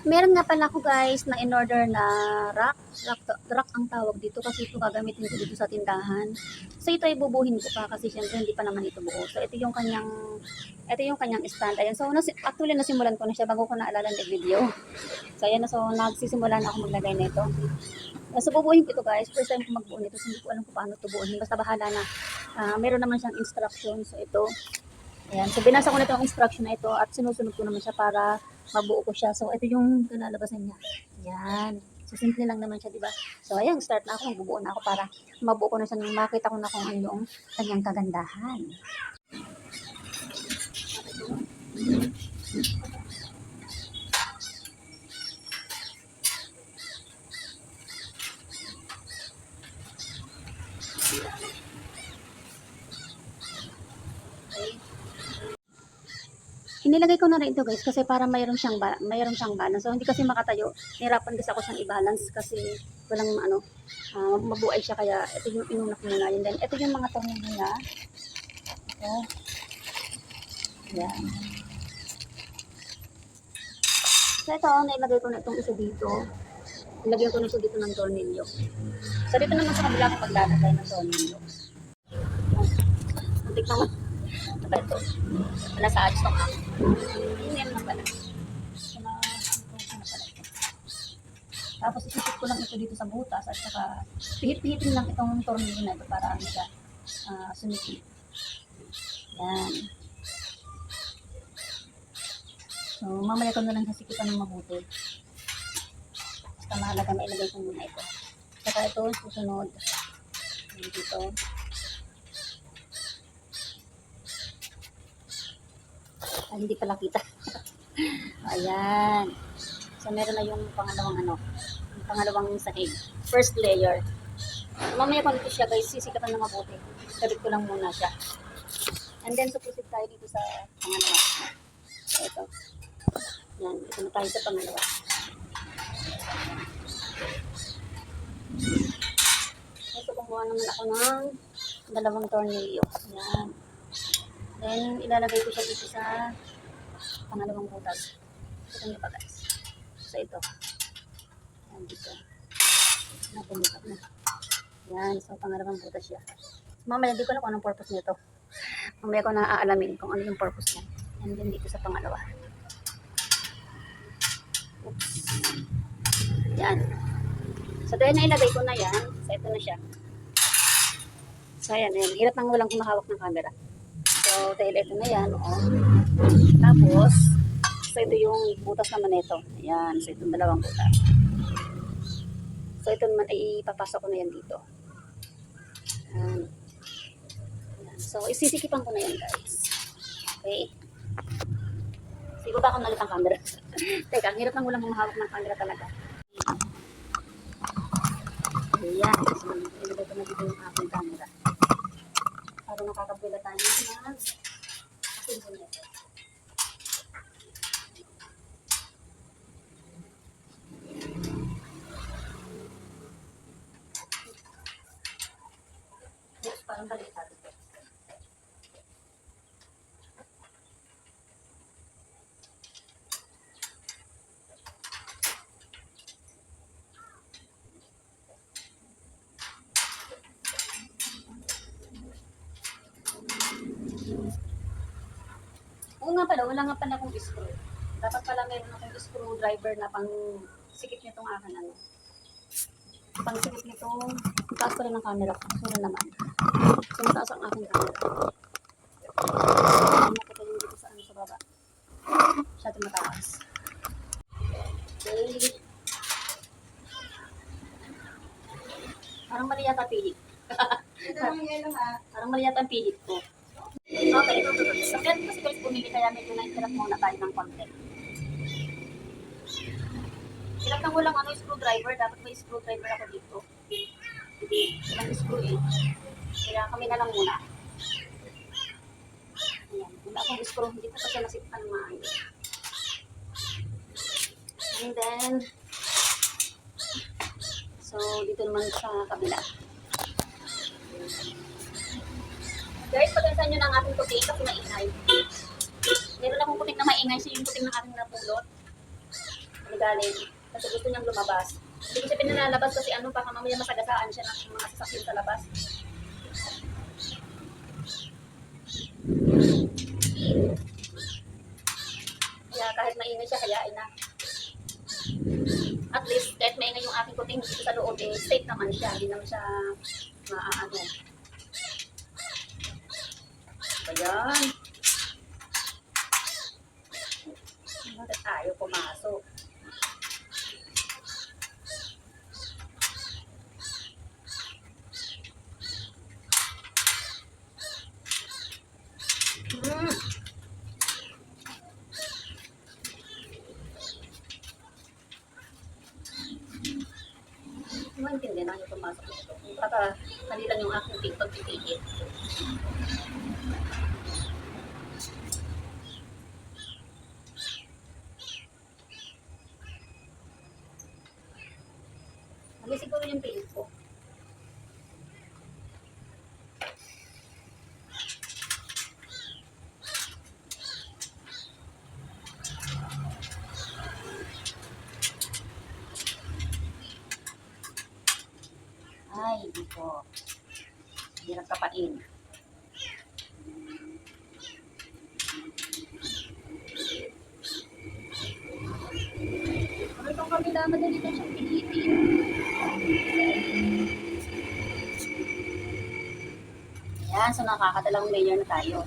Meron nga pala ako guys na in-order na rack ang tawag dito kasi ito gagamitin ko dito sa tindahan. So ito ay bubuhin ko pa kasi syempre hindi pa naman ito buo. So ito yung kanyang stand. Ayan, so actually nasimulan ko na siya bago ko naalala ng video. So ayan na, so nagsisimula na ako maglagay nito. So bubuhin ko ito guys, first time ko magbuo nito, so hindi ko alam kung paano ito buuhin. Basta bahala na. Meron naman siyang instruction, so ito. Ayan, so binasa ko na itong instruction na ito at sinusunod ko naman siya para mabuo ko siya. So ito yung kalalabasan niya. Ayan. So simple lang naman siya, di ba? So ayan, start na ako, magbubuo na ako para mabuo ko na siya nang makita ko na kung ano yung kanyang kagandahan. Inilagay ko na rin ito guys kasi para mayroon siyang balance. So hindi kasi makatayo. Nahirapan kasi ako siyang i-balance kasi walang mabuhay siya, kaya ito yung inuna ko muna. And then ito yung mga tornilyo niya. Ito. Yan. So ito, nailagay ko na itong isa dito. Nilagay ko na isa dito ng tornilyo. So dito naman sa kabila ko paglalagay ng tornilyo. Muntik naman. Diba ito? Wala sa ads ng ako. Yan na pala. Tapos isisip ko lang ito dito sa butas at saka pihit-pihitin lang itong tornilyo na ito para ano siya sumikip. Yan. So mamaya ko na lang sasikipan ng mabuti. Basta mahalaga mailagay ko muna ito. Saka ito susunod. Dito. Hindi pala kita. Ayan. So, meron na yung pangalawang sahig. First layer. Mamaya ko nito siya guys, sisikatan na mabuti. Sabit ko lang muna siya. And then, so proceed tayo dito sa pangalawa. So, ito. Yan. Ito na tayo sa pangalawa. Ito, kumuha naman ako ng dalawang tornilyo. Yan. Then, ilalagay ko siya dito sa pangalawang butas. Ito nyo pa guys. So, ito. Yan dito. Napulipat na. Yan. So, pangalawang butas siya. So, mamaya, di ko na kung anong purpose nito. Mamaya ko na aalamin kung ano yung purpose niya. And then, dito sa pangalawa. Oops. Yan. So, dahil nailagay ko na yan, so, ito na siya. So, ayan. Hirap nang walang kumahawak ng camera. So, dahil ito na yan, Tapos, so ito yung butas naman nito. Ayan, so itong dalawang butas. So, ito naman ay ipapasok ko na yan dito. Ayan. Ayan. So, isisikipan ko na yan, guys. Okay. Sigo ba akong nalit ang camera? Teka, ang hirap nang walang humahawak ng camera talaga. Ayan. So, ilagay ko na dito yung aking camera. Para nakakabila tayo ng simbol nito. Yes, parang baliktad ito. Oo nga pala, wala nga pala akong screw. Dapat pala meron akong screwdriver na pang sikip nitong akin pang sikip nitong taas pa rin ng camera ko. Sura naman. So, mataas ang aking camera. Nakita yung dito sa baba. Masyado mataas. Okay. Parang mali yata pihit. Parang mali yata ang pihit ko. Okay, ito. So, kaya kasi guys pumili, kaya medyo na-interrupt muna tayo ng konti. Hirap nang walang screwdriver. Dapat may screwdriver ako dito. Walang screw eh. Kaya kami na lang muna. Ayan. Wala akong screw. Hindi ko kasi nasipan ng maayos. And then, so, dito naman sa kabila. Guys, pagkansan nyo ng ating puting kasi maingay. Meron akong puting na maingay, so yung puting ng ating napulot. galing. Kasi gusto niyang lumabas. Hindi ko siya pinalalabas kasi ano, baka mamaya masagasaan siya ng mga sasakyan sa labas. Kaya kahit maingay siya, kayain na. At least, kahit maingay yung aking kuting dito sa loob, eh, safe naman siya. Hindi naman siya maaano. Ayan. Bakit tayo pumasok? Maintindihan na yung pumasok nito. Baka kanilang yung aking TikTok titigil. Mali siguro yung pilit ko. Ay, dito. Hirap kapain. Ano itong kabila, madali na siyang pilitin. Ayan, so nakakadalawang layer na tayo.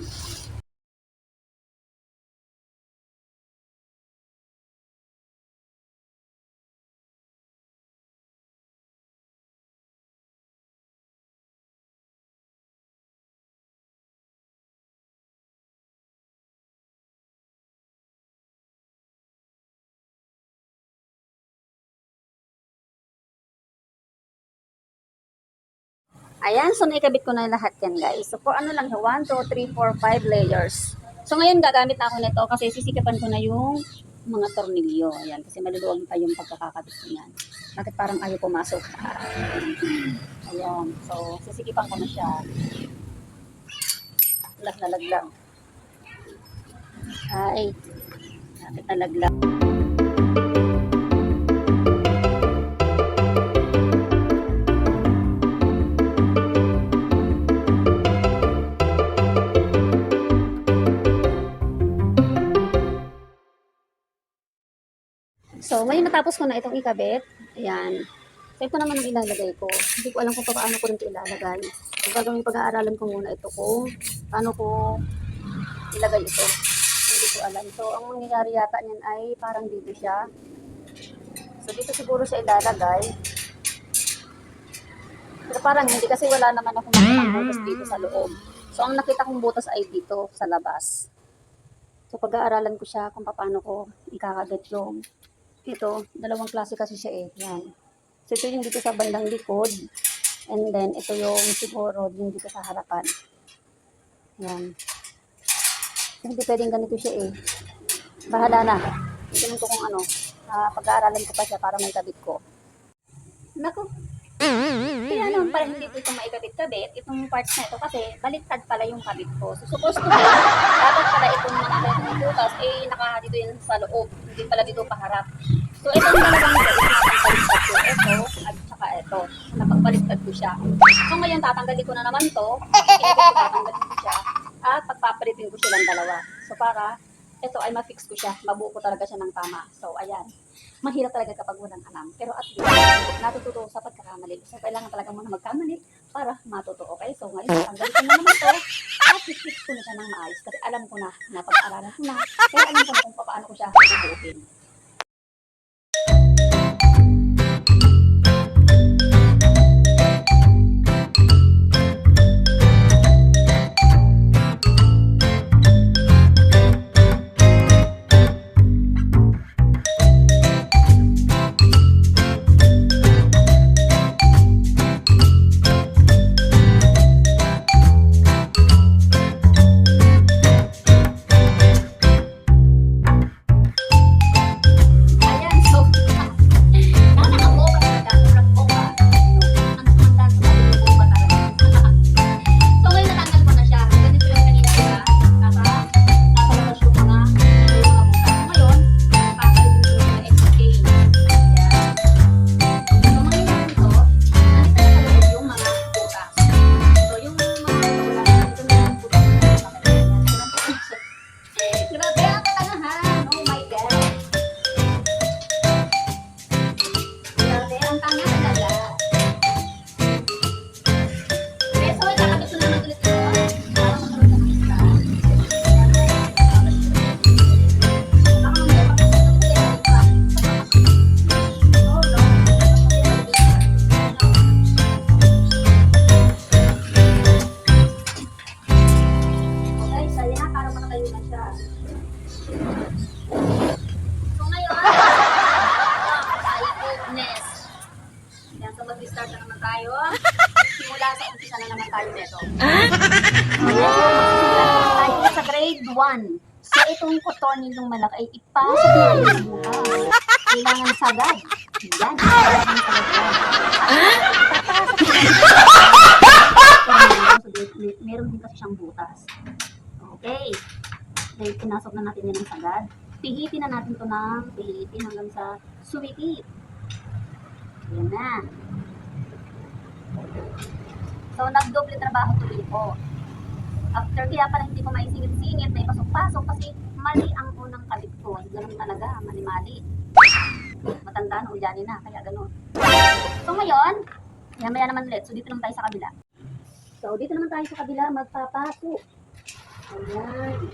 Ayan, so naikabit ko na lahat yan guys. So for ano lang, 1, 2, 3, 4, 5 layers. So ngayon gagamit na ako nito kasi sisikipan ko na yung mga tornilyo. Ayan, kasi maluluwag pa yung pagkakakabit ko yan. Bakit parang ayaw pumasok? Ayan, so sisikipan ko na siya. Nalaglag. Ay, bakit nalaglag? So, ngayon natapos ko na itong ikabit. Ayan. So, ito naman ang ilalagay ko. Hindi ko alam kung paano ko rin ito ilalagay. So, gagawin pag-aaralan ko muna ito kung paano ko ilagay ito. Hindi ko alam. So, ang mangyayari yata niyan ay parang dito siya. So, dito siguro siya ilalagay. Pero parang hindi kasi wala naman ako makitang butas dito sa loob. So, ang nakita kong butas ay dito sa labas. So, pag-aaralan ko siya kung paano ko ikakabit yung ito, dalawang klase kasi siya eh. Yan. So, ito yung dito sa bandang likod. And then, ito yung siguro yung dito sa harapan. Yan. So, hindi pwedeng ganito siya eh. Bahala na. Tingnan ko kung ano. Pag-aaralan ko pa siya para may kabit ko. Naku. Kaya naman parang hindi ko ito maikabit-kabit. Itong parts na ito kasi baliktad pala yung kabit ko. So, supposed to be, dapat pala itong mga ganitong butas eh nakahadito yun sa loob. Hindi pala dito paharap. So, ito yung talagang baliktad ko. Ito at saka ito. Napagbaliktad ko siya. So, ngayon tatanggalin ko na naman to. Tatanggalin ko siya. At pagpapalitin ko silang dalawa. So, para ito ay ma-fix ko siya. Mabuo ko talaga siya ng tama. So, ayan. Mahirap talaga kapag walang alam. Pero at least, natututo sa pagkakamali. So, kailangan talaga muna magkamali para matuto. Okay? So, ngayon, tanggalin ko na naman ito. At i-fix ko na siya ng maayos. Kasi alam ko na, napag-aralan ko na. Kaya alam ko na kung paano ko siya tututin. tayo. Simula sa umpisa na naman tayo nito. Magsisimula tayo sa grade 1. So, itong tornilong malaki ay ipasok natin sa butas. Kailangan sagad. Yan. Kailangan sagad yan. Papasok natin. Meron din kasi siyang butas. Okay. Dahil pinasok na natin yan ng sagad. Pihitin na natin ito ng pihitin hanggang sa sumipit. Yan na. So, nagdoble trabaho tuloy ko. After kaya pala hindi ko maisingit-singit na ipasok-pasok kasi mali ang unang kabit ko. Ganun talaga, mali-mali. Matanda na, ulyani na, kaya ganun. So ngayon, maya naman ulit. So dito naman tayo sa kabila. So dito naman tayo sa kabila, magpapasok. Ayan.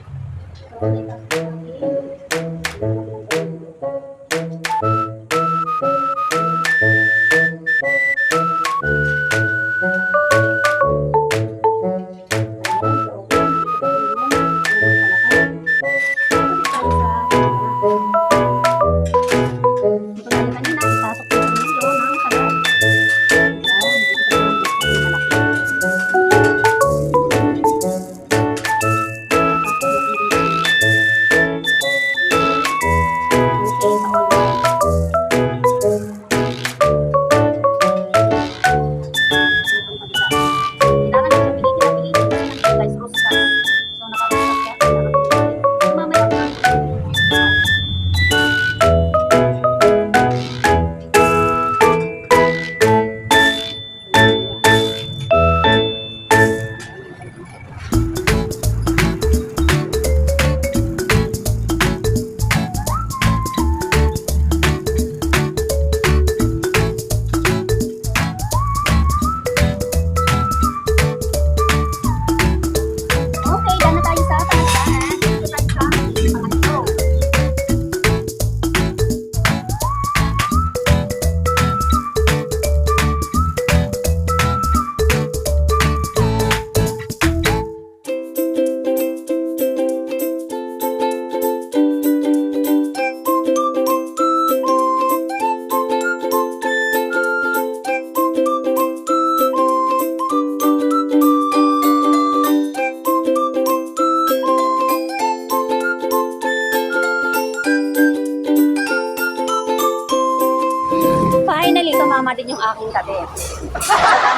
So, finally, tumama din yung aking kabit.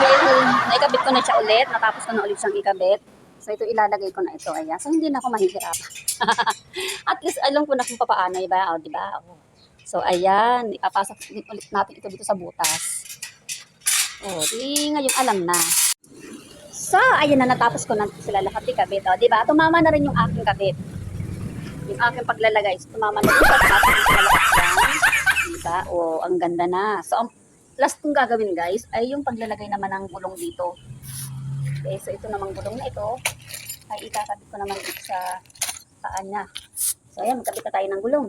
Dahil naikabit ko na siya ulit, natapos ko na ulit siyang ikabit. So ito ilalagay ko na ito. Ayan. So hindi na ako mahihirapan. At least alam ko na kung paano, diba? O, diba? So ayan, ipapasok ulit natin ito dito sa butas. O, di ngayon alam na. So, ayan na, natapos ko na sila lahat ikabit. O, diba? Tumama na rin yung aking kabit. Yung aking paglalagay. So, tumama na rin siya. Tapos sila lahat yan. Diba? O, ang ganda na. So, ang last kong gagawin guys, ay yung paglalagay naman ng gulong dito. Okay, so ito namang gulong na ito, ay ikakabit ko naman dito sa paan niya. So, ayan, magkabit na tayo ng gulong.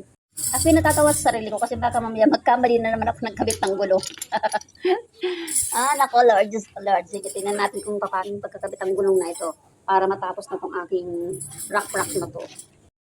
Actually, natatawa sa sarili ko kasi baka mamaya magkamali na naman ako nagkabit ng gulong. Nako, Lord, just Lord. Sige, tingnan natin kung paano yung pagkakabit ng gulong na ito para matapos na itong aking rock na to.